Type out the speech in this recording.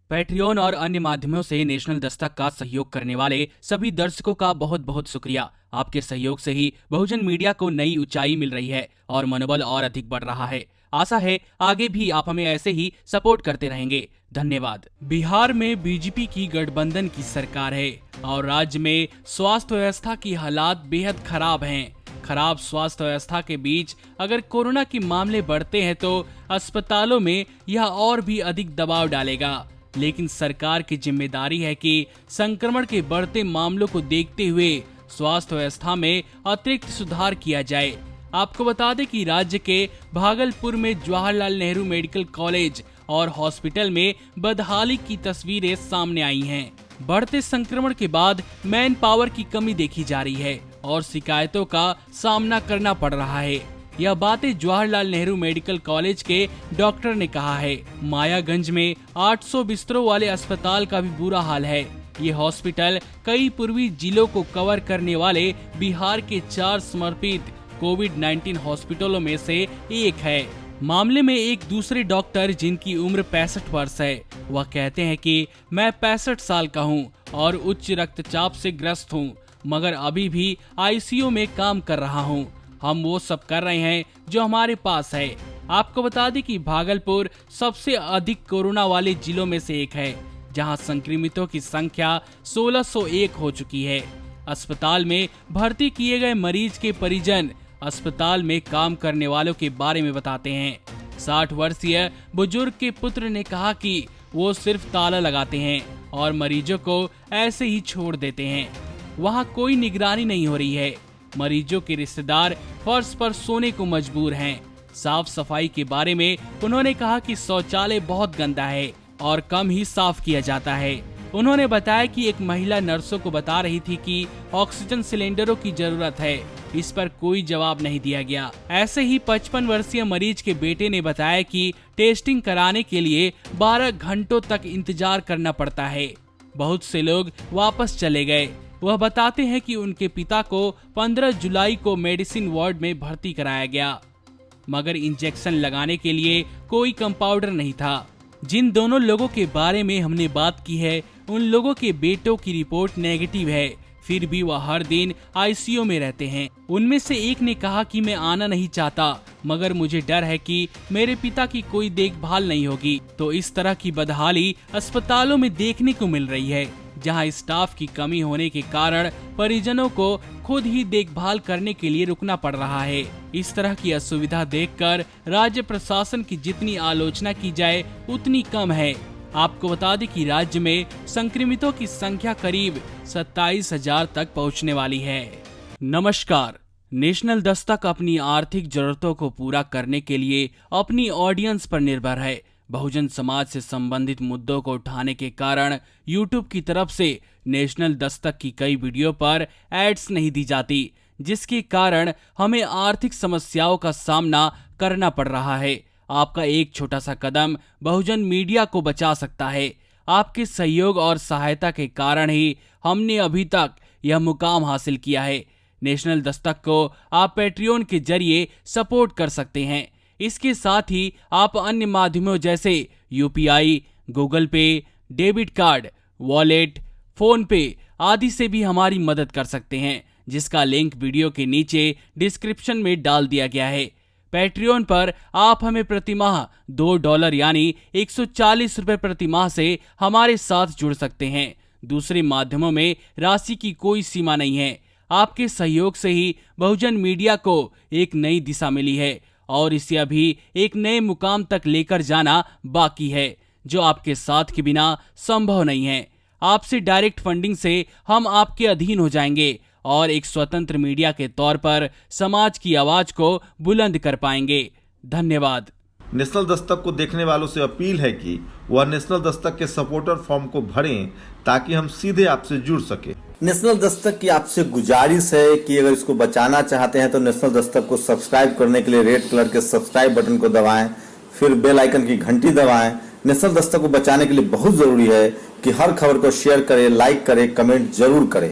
Patreon और अन्य माध्यमों से नेशनल दस्तक का सहयोग करने वाले सभी दर्शकों का बहुत बहुत शुक्रिया। आपके सहयोग से ही बहुजन मीडिया को नई ऊंचाई मिल रही है और मनोबल और अधिक बढ़ रहा है। आशा है आगे भी आप हमें ऐसे ही सपोर्ट करते रहेंगे। धन्यवाद। बिहार में बीजेपी की गठबंधन की सरकार है और राज्य में स्वास्थ्य व्यवस्था की हालात बेहद खराब हैं। खराब स्वास्थ्य व्यवस्था के बीच अगर कोरोना के मामले बढ़ते हैं तो अस्पतालों में यह और भी अधिक दबाव डालेगा। लेकिन सरकार की जिम्मेदारी है कि संक्रमण के बढ़ते मामलों को देखते हुए स्वास्थ्य व्यवस्था में अतिरिक्त सुधार किया जाए। आपको बता दें कि राज्य के भागलपुर में जवाहरलाल नेहरू मेडिकल कॉलेज और हॉस्पिटल में बदहाली की तस्वीरें सामने आई हैं। बढ़ते संक्रमण के बाद मैन पावर की कमी देखी जा रही है और शिकायतों का सामना करना पड़ रहा है। यह बातें जवाहरलाल नेहरू मेडिकल कॉलेज के डॉक्टर ने कहा है। मायागंज में 800 बिस्तरों वाले अस्पताल का भी बुरा हाल है। ये हॉस्पिटल कई पूर्वी जिलों को कवर करने वाले बिहार के 4 समर्पित कोविड-19 हॉस्पिटलों में से एक है। मामले में एक दूसरे डॉक्टर जिनकी उम्र 65 वर्ष है, वह कहते हैं कि मैं 65 साल का हूं और उच्च रक्तचाप से ग्रस्त हूं, मगर अभी भी आईसीयू में काम कर रहा हूं। हम वो सब कर रहे हैं जो हमारे पास है। आपको बता दें कि भागलपुर सबसे अधिक कोरोना वाले जिलों में से एक है, जहां संक्रमितों की संख्या 1601 हो चुकी है। अस्पताल में भर्ती किए गए मरीज के परिजन अस्पताल में काम करने वालों के बारे में बताते हैं। 60 वर्षीय बुजुर्ग के पुत्र ने कहा कि वो सिर्फ ताला लगाते हैं और मरीजों को ऐसे ही छोड़ देते हैं। वहाँ कोई निगरानी नहीं हो रही है। मरीजों के रिश्तेदार फर्श पर सोने को मजबूर हैं। साफ सफाई के बारे में उन्होंने कहा कि शौचालय बहुत गंदा है और कम ही साफ किया जाता है। उन्होंने बताया कि एक महिला नर्सों को बता रही थी कि ऑक्सीजन सिलेंडरों की जरूरत है। इस पर कोई जवाब नहीं दिया गया। ऐसे ही 55 वर्षीय मरीज के बेटे ने बताया कि टेस्टिंग कराने के लिए 12 घंटों तक इंतजार करना पड़ता है। बहुत से लोग वापस चले गए। वह बताते हैं कि उनके पिता को 15 जुलाई को मेडिसिन वार्ड में भर्ती कराया गया, मगर इंजेक्शन लगाने के लिए कोई कंपाउंडर नहीं था। जिन दोनों लोगों के बारे में हमने बात की है, उन लोगों के बेटों की रिपोर्ट नेगेटिव है, फिर भी वह हर दिन आईसीयू में रहते हैं। उनमें से एक ने कहा कि मैं आना नहीं चाहता, मगर मुझे डर है कि मेरे पिता की कोई देखभाल नहीं होगी। तो इस तरह की बदहाली अस्पतालों में देखने को मिल रही है, जहां स्टाफ की कमी होने के कारण परिजनों को खुद ही देखभाल करने के लिए रुकना पड़ रहा है। इस तरह की असुविधा देखकर राज्य प्रशासन की जितनी आलोचना की जाए उतनी कम है। आपको बता दें कि राज्य में संक्रमितों की संख्या करीब 27,000 तक पहुंचने वाली है। नमस्कार। नेशनल दस्तक अपनी आर्थिक जरूरतों को पूरा करने के लिए अपनी ऑडियंस पर निर्भर है। बहुजन समाज से संबंधित मुद्दों को उठाने के कारण यूट्यूब की तरफ से नेशनल दस्तक की कई वीडियो पर एड्स नहीं दी जाती, जिसके कारण हमें आर्थिक समस्याओं का सामना करना पड़ रहा है। आपका एक छोटा सा कदम बहुजन मीडिया को बचा सकता है। आपके सहयोग और सहायता के कारण ही हमने अभी तक यह मुकाम हासिल किया है। नेशनल दस्तक को आप पैट्रियन के जरिए सपोर्ट कर सकते हैं। इसके साथ ही आप अन्य माध्यमों जैसे यूपीआई, गूगल पे, डेबिट कार्ड, वॉलेट, फोन पे आदि से भी हमारी मदद कर सकते हैं, जिसका लिंक वीडियो के नीचे डिस्क्रिप्शन में डाल दिया गया है। पैट्रियन पर आप हमें प्रतिमाह $2 यानी 140 रुपए प्रतिमाह से हमारे साथ जुड़ सकते हैं। दूसरे माध्यमों में राशि की कोई सीमा नहीं है। आपके सहयोग से ही बहुजन मीडिया को एक नई दिशा मिली है और इसे अभी एक नए मुकाम तक लेकर जाना बाकी है, जो आपके साथ के बिना संभव नहीं है। आपसे डायरेक्ट फंडिंग से हम आपके अधीन हो जाएंगे और एक स्वतंत्र मीडिया के तौर पर समाज की आवाज को बुलंद कर पाएंगे। धन्यवाद। नेशनल दस्तक को देखने वालों से अपील है कि वह नेशनल दस्तक के सपोर्टर फॉर्म को भरें ताकि हम सीधे आपसे जुड़ सके। नेशनल दस्तक की आपसे गुजारिश है कि अगर इसको बचाना चाहते हैं तो नेशनल दस्तक को सब्सक्राइब करने के लिए रेड कलर के सब्सक्राइब बटन को दबाएं, फिर बेल आइकन की घंटी दबाएं। नेशनल दस्तक को बचाने के लिए बहुत जरूरी है कि हर खबर को शेयर करें, लाइक करें, कमेंट जरूर करें।